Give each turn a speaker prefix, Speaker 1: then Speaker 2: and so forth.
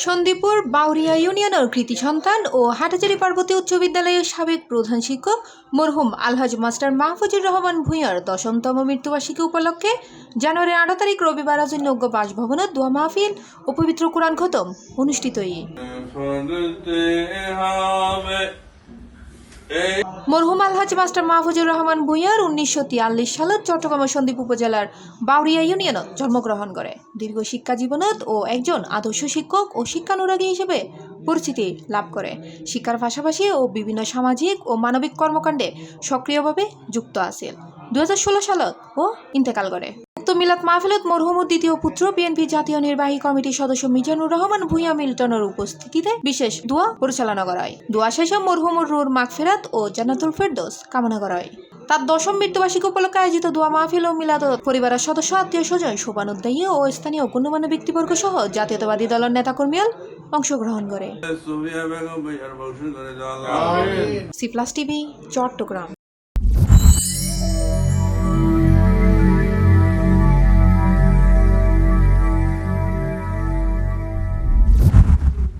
Speaker 1: সন্দীপুর বাউরিয়া ইউনিয়নের কৃতি সন্তান ও হাটাজারি পার্বতী উচ্চ বিদ্যালয়ের সাবেক প্রধান শিক্ষক মরহুম আলহাজ মাস্টার মাহফুজুর রহমান ভূঁইয়ার ১০তম মৃত্যুবার্ষিকী উপলক্ষে জানুয়ারির ৮ তারিখ রবিবার রাজনৈজ্ঞ বাসভবনত দোয়া মাহফিল ও পবিত্র কোরআন খতম অনুষ্ঠিত। মরহুম আলহাজ মাস্টার মাহফুজুর রহমান ভূঁইয়ার ১৯৪৩ সালত চট্টগ্রাম সন্দ্বীপ উপজেলার বাউরিয়া ইউনিয়নত জন্মগ্রহণ করে। দীর্ঘ শিক্ষা জীবনত ও একজন আদর্শ শিক্ষক ও শিক্ষানুরাগী হিসেবে পরিচিতি লাভ করে। শিক্ষার পাশাপাশি ও বিভিন্ন সামাজিক ও মানবিক কর্মকাণ্ডে সক্রিয়ভাবে যুক্ত আছে। ২০১৬ সালত ও ইন্তেকাল করে। উক্ত মিলাদ মাহফিলত মরহুমের দ্বিতীয় পুত্র বিএনপি জাতীয় নির্বাহী কমিটির সদস্য মিজানুর রহমান ভূঁইয়া মিল্টনের উপস্থিতিতে বিশেষ দোয়া পরিচালনা করা হয়। দোয়া শেষে মরহুমের রুহের মাগফিরাত ও জান্নাতুল ফেরদৌস কামনা করা হয়। তার ১০ম মৃত্যুবার্ষিকী উপলক্ষে আয়োজিত দোয়া মাহফিল ও মিলাদ পরিবারের সদস্য, আত্মীয় স্বজন, শোভানুদ্দায়ী ও স্থানীয় গণ্যমান্য ব্যক্তিবর্গ সহ জাতীয়তাবাদী দলের নেতাকর্মীরা অংশগ্রহণ করে। C plus TV, Chittagong.